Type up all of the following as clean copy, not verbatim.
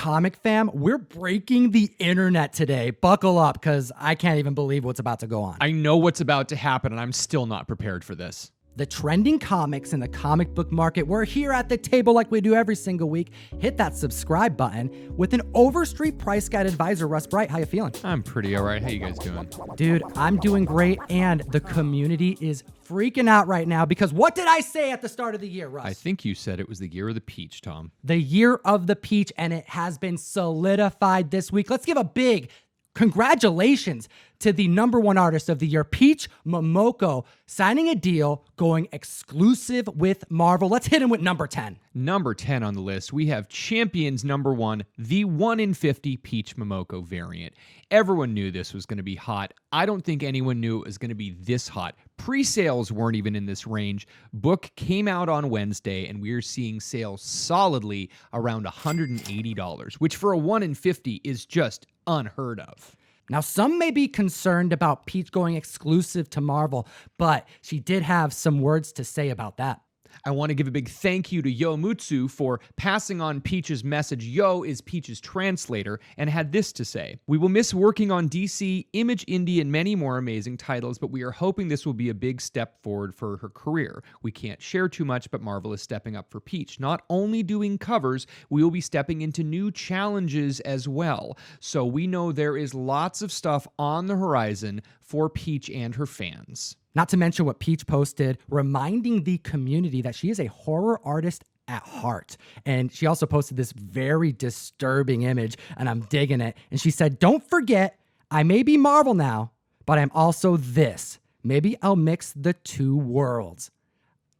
comic fam, we're breaking the internet today. Buckle up, because I can't even believe what's about to go on. I know what's about to happen, and I'm still not prepared for this. The trending comics in the comic book market. We're here at the table like we do every single week. Hit that subscribe button with an Overstreet price guide advisor, Russ Bright. How you feeling? I'm pretty all right. How you guys doing? Dude, I'm doing great, and the community is freaking out right now because what did I say at the start of the year, Russ? I think you said it was the year of the peach, Tom. The year of the peach, and it has been solidified this week. Let's give a big congratulations to the #1 artist of the year, Peach Momoko, signing a deal, going exclusive with Marvel. Let's hit him with number 10. Number 10 on the list, we have Champions #1, the 1 in 50 Peach Momoko variant. Everyone knew this was going to be hot. I don't think anyone knew it was going to be this hot. Pre-sales weren't even in this range. Book came out on Wednesday, and we are seeing sales solidly around $180, which for a 1 in 50 is just unheard of. Now, some may be concerned about Peach going exclusive to Marvel, but she did have some words to say about that. I want to give a big thank you to Yo Mutsu for passing on Peach's message. Yo is Peach's translator and had this to say: "We will miss working on DC, Image Indie, and many more amazing titles, but we are hoping this will be a big step forward for her career. We can't share too much, but Marvel is stepping up for Peach. Not only doing covers, we will be stepping into new challenges as well. So we know there is lots of stuff on the horizon for Peach and her fans." Not to mention what Peach posted, reminding the community that she is a horror artist at heart. And she also posted this very disturbing image, and I'm digging it. And she said, "Don't forget, I may be Marvel now, but I'm also this. Maybe I'll mix the two worlds."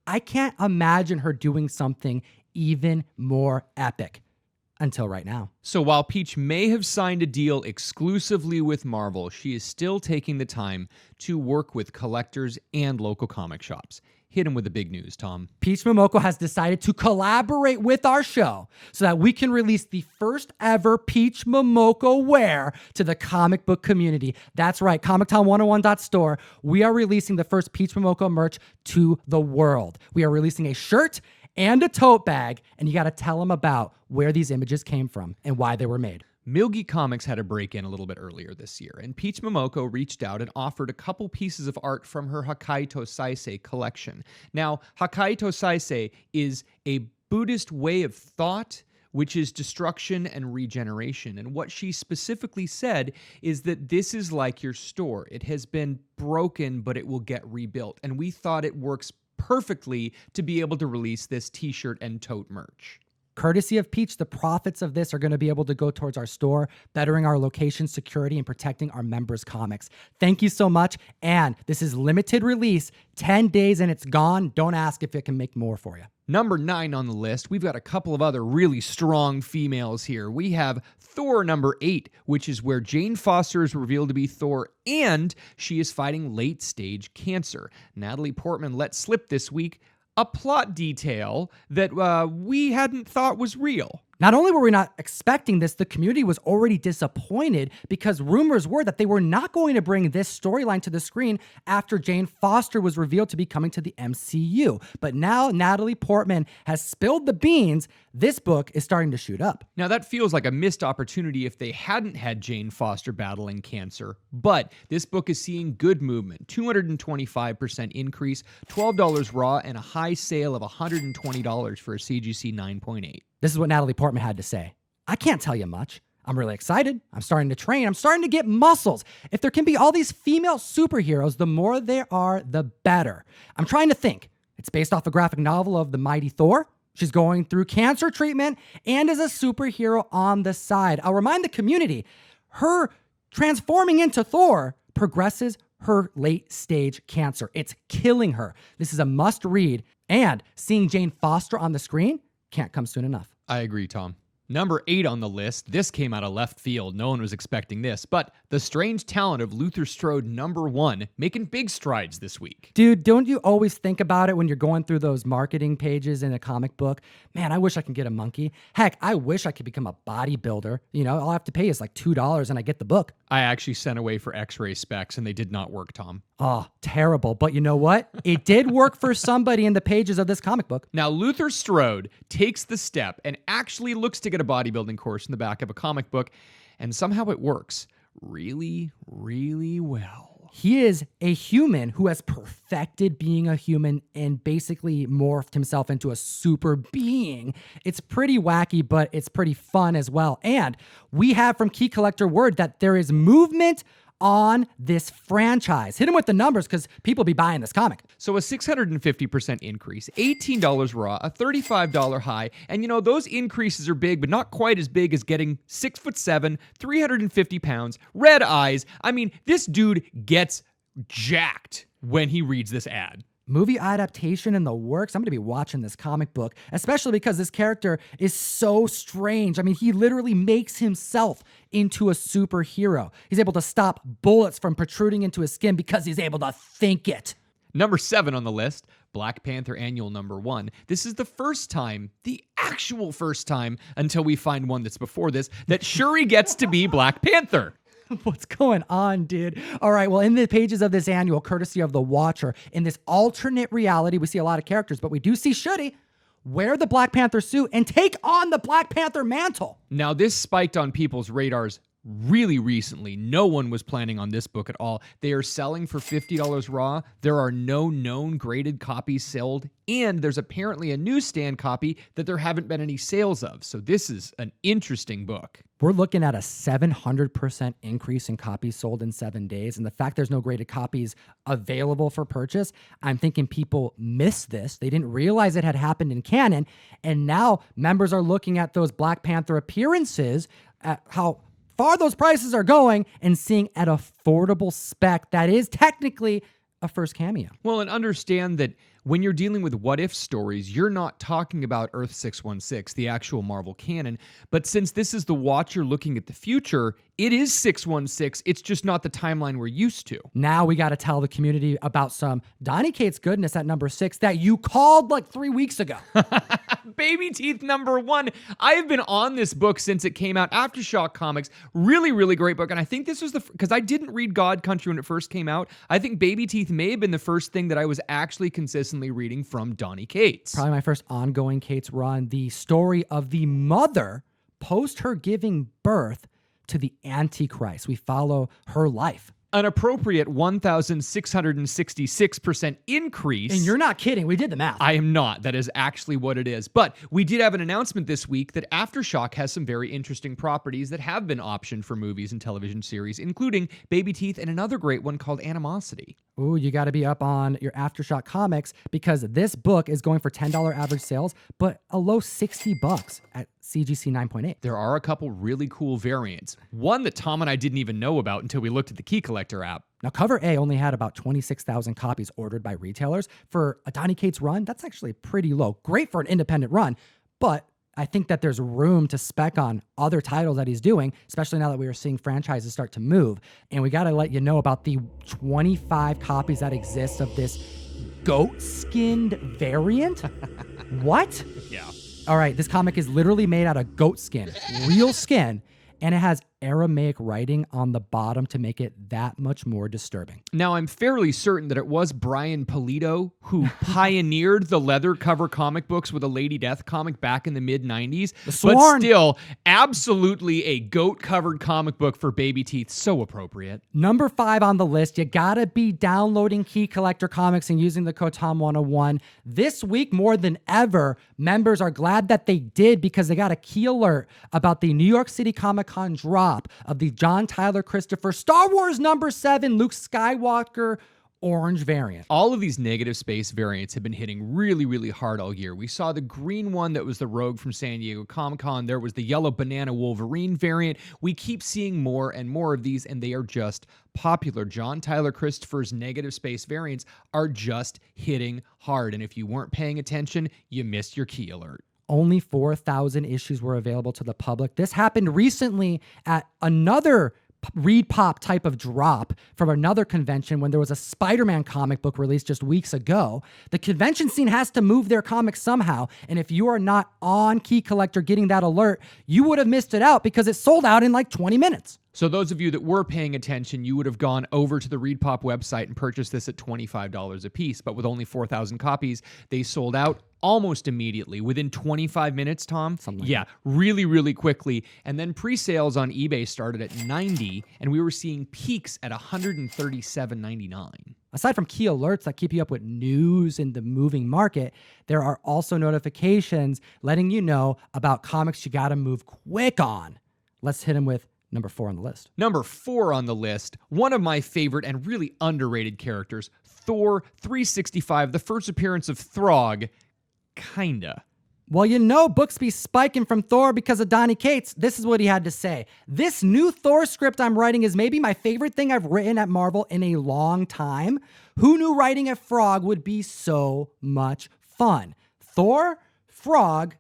I can't imagine her doing something even more epic. Until right now. So while Peach may have signed a deal exclusively with Marvel, she is still taking the time to work with collectors and local comic shops. Hit him with the big news, Tom. Peach Momoko has decided to collaborate with our show so that we can release the first ever Peach Momoko wear to the comic book community. That's right, ComicTom101.store. We are releasing the first Peach Momoko merch to the world. We are releasing a shirt and a tote bag, and you got to tell them about where these images came from and why they were made. Milgi Comics had a break-in a little bit earlier this year, and Peach Momoko reached out and offered a couple pieces of art from her Hakai Tosaisei collection. Now, Hakai Tosaisei is a Buddhist way of thought, which is destruction and regeneration. And what she specifically said is that this is like your store. It has been broken, but it will get rebuilt. And we thought it works perfectly to be able to release this t-shirt and tote merch. Courtesy of Peach, the profits of this are going to be able to go towards our store, bettering our location security and protecting our members' comics. Thank you so much. And this is limited release, 10 days and it's gone. Don't ask if it can make more for you. Number 9 on the list, we've got a couple of other really strong females here. We have Thor number 8, which is where Jane Foster is revealed to be Thor, and she is fighting late-stage cancer. Natalie Portman let slip this week a plot detail that we hadn't thought was real. Not only were we not expecting this, the community was already disappointed because rumors were that they were not going to bring this storyline to the screen after Jane Foster was revealed to be coming to the MCU. But now Natalie Portman has spilled the beans. This book is starting to shoot up. Now that feels like a missed opportunity if they hadn't had Jane Foster battling cancer, but this book is seeing good movement, 225% increase, $12 raw, and a high sale of $120 for a CGC 9.8. This is what Natalie Portman had to say. "I can't tell you much. I'm really excited. I'm starting to train. I'm starting to get muscles. If there can be all these female superheroes, the more there are, the better. I'm trying to think. It's based off a graphic novel of the mighty Thor. She's going through cancer treatment and is a superhero on the side. I'll remind the community, her transforming into Thor progresses her late-stage cancer. It's killing her. This is a must-read, and seeing Jane Foster on the screen can't come soon enough." I agree, Tom. Number 8 on the list, this came out of left field. No one was expecting this, but The Strange Talent of Luther Strode #1, making big strides this week. Dude, don't you always think about it when you're going through those marketing pages in a comic book? Man, I wish I could get a monkey. Heck, I wish I could become a bodybuilder. You know, all I have to pay is like $2 and I get the book. I actually sent away for x-ray specs and they did not work, Tom. Oh, terrible. But you know what? It did work for somebody in the pages of this comic book. Now, Luther Strode takes the step and actually looks to get a bodybuilding course in the back of a comic book, and somehow it works really, really well. He is a human who has perfected being a human and basically morphed himself into a super being. It's pretty wacky, but it's pretty fun as well. And we have from Key Collector word that there is movement on this franchise. Hit him with the numbers because people be buying this comic. So a 650% increase, $18 raw, a $35 high. And you know, those increases are big, but not quite as big as getting 6'7", 350 pounds, red eyes. I mean, this dude gets jacked when he reads this ad. Movie adaptation in the works. I'm going to be watching this comic book, especially because this character is so strange. I mean, he literally makes himself into a superhero. He's able to stop bullets from protruding into his skin because he's able to think it. Number 7 on the list, Black Panther Annual #1. This is the first time, the actual first time, until we find one that's before this, that Shuri gets to be Black Panther. What's going on, dude? All right, well, in the pages of this annual, courtesy of The Watcher, in this alternate reality, we see a lot of characters, but we do see Shuri wear the Black Panther suit and take on the Black Panther mantle. Now, this spiked on people's radars really recently. No one was planning on this book at all. They are selling for $50 raw. There are no known graded copies sold, and there's apparently a newsstand copy that there haven't been any sales of. So this is an interesting book. We're looking at a 700% increase in copies sold in 7 days. And the fact there's no graded copies available for purchase, I'm thinking people missed this. They didn't realize it had happened in canon. And now members are looking at those Black Panther appearances, at how far those prices are going, and seeing at affordable spec that is technically a first cameo. Well, and understand that when you're dealing with what-if stories, you're not talking about Earth 616, the actual Marvel canon. But since this is the Watcher looking at the future, it is 616. It's just not the timeline we're used to. Now we got to tell the community about some Donny Cates goodness at number 6 that you called like 3 weeks ago. Baby Teeth #1. I have been on this book since it came out. Aftershock Comics, really, really great book. And I think this was because I didn't read God Country when it first came out. I think Baby Teeth may have been the first thing that I was actually consistently reading from Donny Cates. Probably my first ongoing Cates run. The story of the mother post her giving birth to the Antichrist. We follow her life. An appropriate 1,666% increase. And you're not kidding. We did the math. I am not. That is actually what it is. But we did have an announcement this week that Aftershock has some very interesting properties that have been optioned for movies and television series, including Baby Teeth and another great one called Animosity. Ooh, you got to be up on your Aftershock comics because this book is going for $10 average sales, but a low $60 at CGC 9.8. There are a couple really cool variants. One that Tom and I didn't even know about until we looked at the Key Collector app. Now, Cover A only had about 26,000 copies ordered by retailers. For a Donny Cates run, that's actually pretty low. Great for an independent run, but I think that there's room to spec on other titles that he's doing, especially now that we are seeing franchises start to move. And we got to let you know about the 25 copies that exist of this goat-skinned variant. What? Yeah. All right, this comic is literally made out of goat skin, real skin, and it has Aramaic writing on the bottom to make it that much more disturbing. Now, I'm fairly certain that it was Brian Pulido who pioneered the leather cover comic books with a Lady Death comic back in the mid-90s. But still, absolutely a goat-covered comic book for Baby Teeth. So appropriate. Number 5 on the list, you gotta be downloading Key Collector Comics and using the code Tom101. This week, more than ever, members are glad that they did because they got a key alert about the New York City Comic-Con drop of the John Tyler Christopher Star Wars #7 Luke Skywalker orange variant. All of these negative space variants have been hitting really, really hard all year. We saw the green one that was the Rogue from San Diego Comic-Con. There was the yellow banana Wolverine variant. We keep seeing more and more of these, and they are just popular. John Tyler Christopher's negative space variants are just hitting hard. And if you weren't paying attention, you missed your key alert. Only 4,000 issues were available to the public. This happened recently at another read pop type of drop from another convention when there was a Spider-Man comic book released just weeks ago. The convention scene has to move their comics somehow. And if you are not on Key Collector getting that alert, you would have missed it out because it sold out in like 20 minutes. So those of you that were paying attention, you would have gone over to the ReadPop website and purchased this at $25 a piece. But with only 4,000 copies, they sold out almost immediately, within 25 minutes, Tom. Something like that. Really, really quickly. And then pre-sales on eBay started at $90, and we were seeing peaks at $137.99. Aside from key alerts that keep you up with news in the moving market, there are also notifications letting you know about comics you got to move quick on. Let's hit them with number 4 on the list. Number 4 on the list, one of my favorite and really underrated characters, Thor 365, the first appearance of Throg. Kinda. Well, you know books be spiking from Thor because of Donny Cates. This is what he had to say. This new Thor script I'm writing is maybe my favorite thing I've written at Marvel in a long time. Who knew writing a frog would be so much fun? Thor, frog,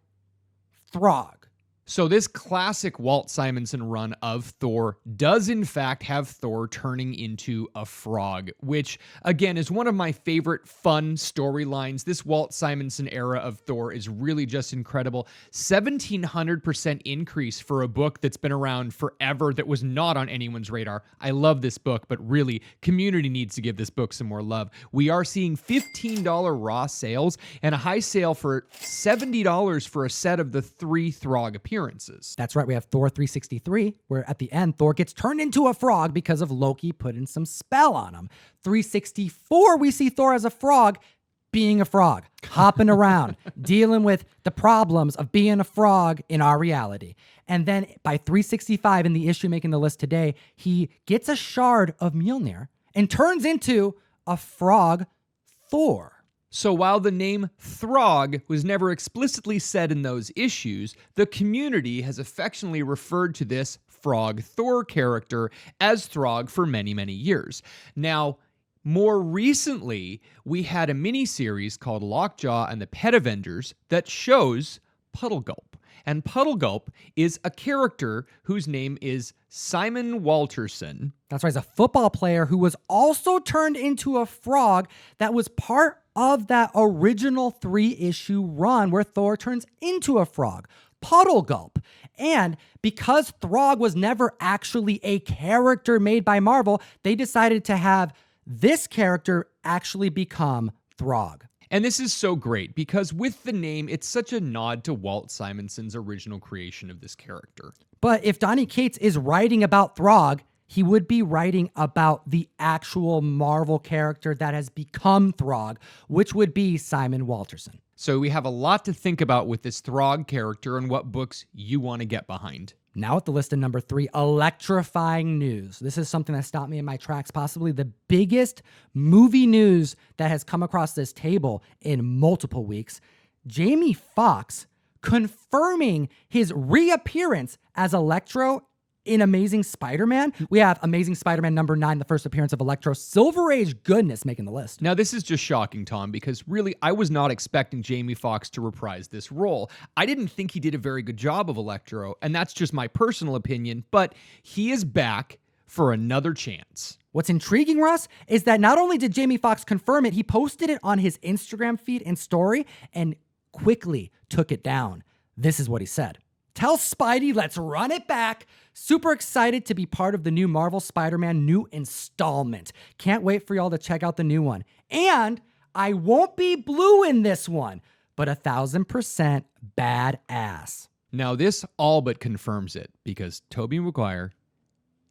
Throg. So this classic Walt Simonson run of Thor does in fact have Thor turning into a frog, which again is one of my favorite fun storylines. This Walt Simonson era of Thor is really just incredible. 1,700% increase for a book that's been around forever that was not on anyone's radar. I love this book, but really, community needs to give this book some more love. We are seeing $15 raw sales and a high sale for $70 for a set of the 3 Throg appearances. That's right. We have Thor 363, where at the end, Thor gets turned into a frog because of Loki putting some spell on him. 364, we see Thor as a frog, being a frog, hopping around, dealing with the problems of being a frog in our reality. And then by 365 in the issue making the list today, he gets a shard of Mjolnir and turns into a frog Thor. So while the name Throg was never explicitly said in those issues, the community has affectionately referred to this Frog Thor character as Throg for many, many years. Now, more recently, we had a mini-series called Lockjaw and the Pet Avengers that shows Puddle Gulp. And Puddle Gulp is a character whose name is Simon Walterson. That's right. He's a football player who was also turned into a frog that was part of that original 3-issue run where Thor turns into a frog, Puddle Gulp. And because Throg was never actually a character made by Marvel, they decided to have this character actually become Throg. And this is so great because with the name, it's such a nod to Walt Simonson's original creation of this character. But if Donny Cates is writing about Throg, he would be writing about the actual Marvel character that has become Throg, which would be Simon Walterson. So we have a lot to think about with this Throg character and what books you want to get behind. Now at the list of number 3, electrifying news. This is something that stopped me in my tracks, possibly the biggest movie news that has come across this table in multiple weeks. Jamie Foxx confirming his reappearance as Electro in Amazing Spider-Man. We have Amazing Spider-Man number 9, the first appearance of Electro. Silver Age goodness making the list. Now, this is just shocking, Tom, because really, I was not expecting Jamie Foxx to reprise this role. I didn't think he did a very good job of Electro, and that's just my personal opinion, but he is back for another chance. What's intriguing, Russ, is that not only did Jamie Foxx confirm it, he posted it on his Instagram feed and story and quickly took it down. This is what he said. Tell Spidey, let's run it back. Super excited to be part of the new Marvel Spider-Man new installment. Can't wait for y'all to check out the new one. And I won't be blue in this one, but 1,000% badass. Now, this all but confirms it because Tobey Maguire,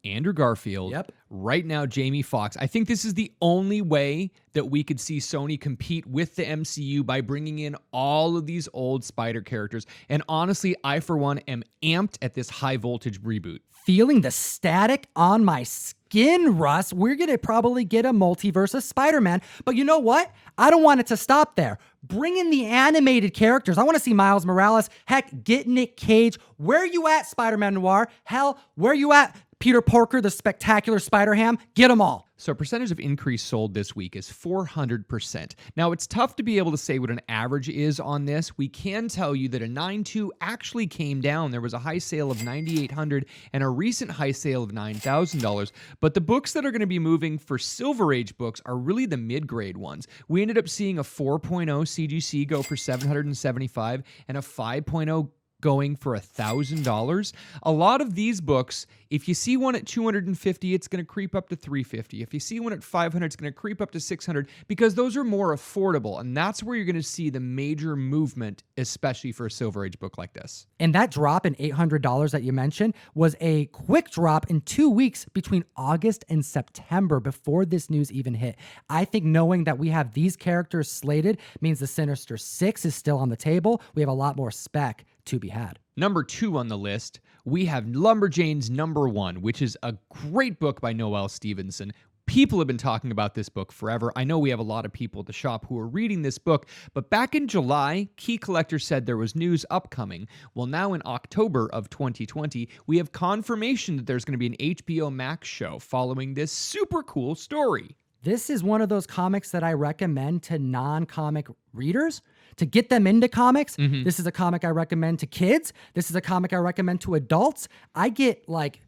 Andrew Garfield, right now Jamie Foxx. I think this is the only way that we could see Sony compete with the MCU by bringing in all of these old Spider characters. And honestly, I for one am amped at this high voltage reboot. Feeling the static on my skin, Russ. We're going to probably get a multiverse of Spider-Man. But you know what? I don't want it to stop there. Bring in the animated characters. I want to see Miles Morales. Heck, get Nick Cage. Where you at, Spider-Man Noir? Hell, where you at, Peter Porker, the Spectacular Spider-Ham, get them all. So percentage of increase sold this week is 400%. Now, it's tough to be able to say what an average is on this. We can tell you that a 9.2 actually came down. There was a high sale of $9,800 and a recent high sale of $9,000. But the books that are going to be moving for Silver Age books are really the mid-grade ones. We ended up seeing a 4.0 CGC go for $775 and a 5.0 going for $1,000. A lot of these books, if you see one at $250, it's going to creep up to $350. If you see one at $500, it's going to creep up to $600 because those are more affordable, and that's where you're going to see the major movement, especially for a Silver Age book like this. And that drop in $800 that you mentioned was a quick drop in 2 weeks between August and September before this news even hit. I think knowing that we have these characters slated means the Sinister Six is still on the table. We have a lot more spec to be had. Number 2 on the list, we have Lumberjanes #1, which is a great book by Noelle Stevenson. People have been talking about this book forever. I know we have a lot of people at the shop who are reading this book, but back in July, Key Collector said there was news upcoming. Well, now in October of 2020, we have confirmation that there's going to be an HBO Max show following this super cool story. This is one of those comics that I recommend to non-comic readers to get them into comics. This is a comic I recommend to kids. This is a comic I recommend to adults. I get like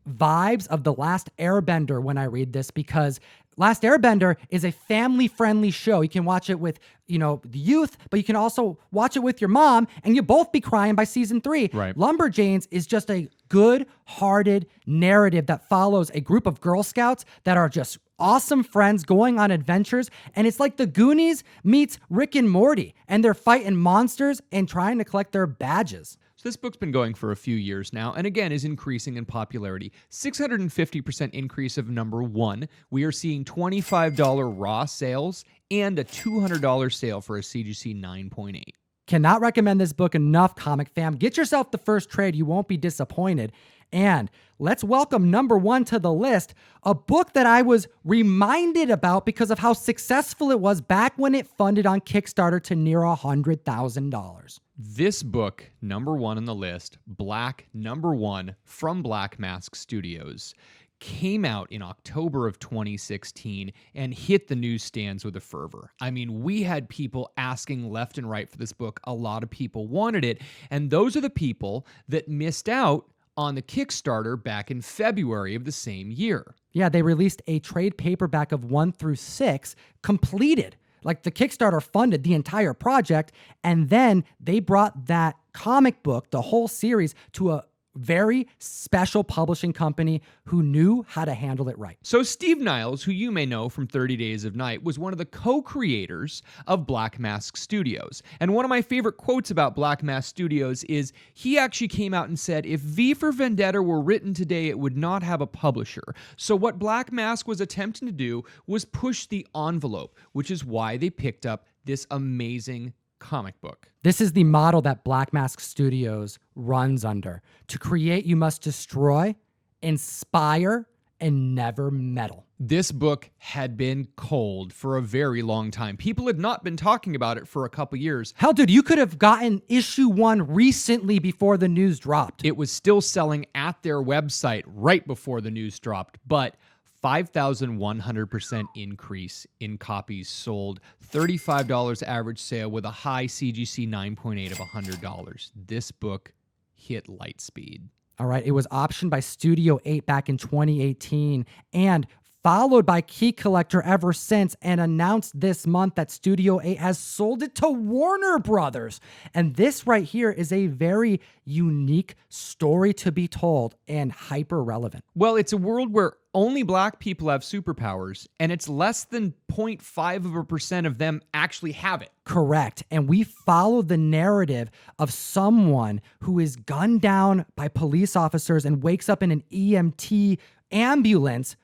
vibes of The Last Airbender when I read this because Last Airbender is a family-friendly show. You can watch it with, the youth, but you can also watch it with your mom and you'll both be crying by season 3. Right. Lumberjanes is just a good-hearted narrative that follows a group of Girl Scouts that are just awesome friends going on adventures, and it's like the Goonies meets Rick and Morty, and they're fighting monsters and trying to collect their badges. So this book's been going for a few years now, and again is increasing in popularity. 650% increase of #1. We are seeing $25 raw sales and a $200 sale for a CGC 9.8. Cannot recommend this book enough, comic fam. Get yourself the first trade. You won't be disappointed. And let's welcome #1 to the list, a book that I was reminded about because of how successful it was back when it funded on Kickstarter to near $100,000. This book, #1 on the list, Black #1 from Black Mask Studios, came out in October of 2016 and hit the newsstands with a fervor. I mean, we had people asking left and right for this book. A lot of people wanted it, and those are the people that missed out on the Kickstarter back in February of the same year. Yeah, they released a trade paperback of 1 through 6, completed. Like the Kickstarter funded the entire project, and then they brought that comic book, the whole series, to a very special publishing company who knew how to handle it right. So Steve Niles, who you may know from 30 Days of Night, was one of the co-creators of Black Mask Studios. And one of my favorite quotes about Black Mask Studios is he actually came out and said, if V for Vendetta were written today, it would not have a publisher. So what Black Mask was attempting to do was push the envelope, which is why they picked up this amazing comic book. This is the model that Black Mask Studios runs under. To create, you must destroy, inspire, and never meddle. This book had been cold for a very long time. People had not been talking about it for a couple years. Hell, dude, you could have gotten issue 1 recently before the news dropped. It was still selling at their website right before the news dropped, but 5,100% increase in copies sold, $35 average sale with a high CGC 9.8 of $100. This book hit light speed. All right, it was optioned by Studio 8 back in 2018 and followed by Key Collector ever since, and announced this month that Studio 8 has sold it to Warner Brothers. And this right here is a very unique story to be told and hyper relevant. Well, it's a world where only black people have superpowers, and it's less than 0.5% of them actually have it. Correct. And we follow the narrative of someone who is gunned down by police officers and wakes up in an EMT ambulance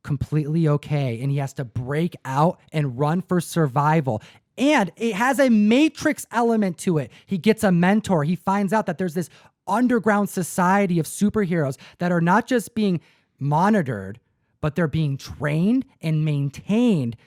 completely okay, and he has to break out and run for survival. And it has a Matrix element to it. He gets a mentor. He finds out that there's this underground society of superheroes that are not just being monitored, but they're being trained and maintained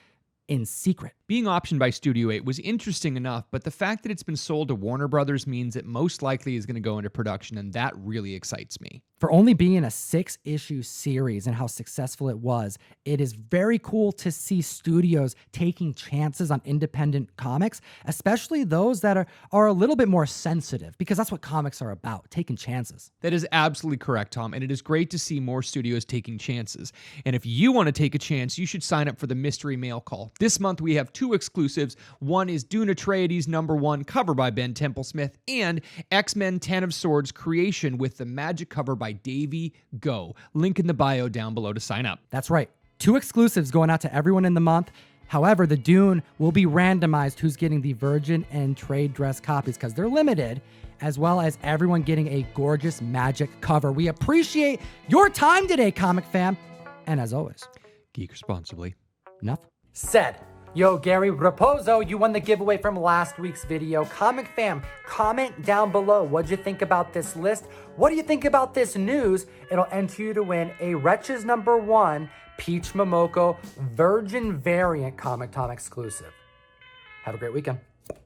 in secret. Being optioned by Studio 8 was interesting enough, but the fact that it's been sold to Warner Brothers means it most likely is going to go into production, and that really excites me. For only being a 6-issue series and how successful it was, it is very cool to see studios taking chances on independent comics, especially those that are a little bit more sensitive, because that's what comics are about, taking chances. That is absolutely correct, Tom, and it is great to see more studios taking chances. And if you want to take a chance, you should sign up for the Mystery Mail Call. This month we have 2 exclusives. One is Dune Atreides #1, cover by Ben Templesmith, and X-Men 10 of Swords creation with the magic cover by Davey Go. Link in the bio down below to sign up. That's right. 2 exclusives going out to everyone in the month. However, the Dune will be randomized who's getting the Virgin and trade dress copies because they're limited, as well as everyone getting a gorgeous magic cover. We appreciate your time today, Comic Fam. And as always, Geek responsibly. enough said. Yo, Gary Raposo, you won the giveaway from last week's video. Comic Fam, comment down below. What'd you think about this list? What do you think about this news? It'll enter you to win a Wretches #1 Peach Momoko Virgin variant Comic Tom exclusive. Have a great weekend.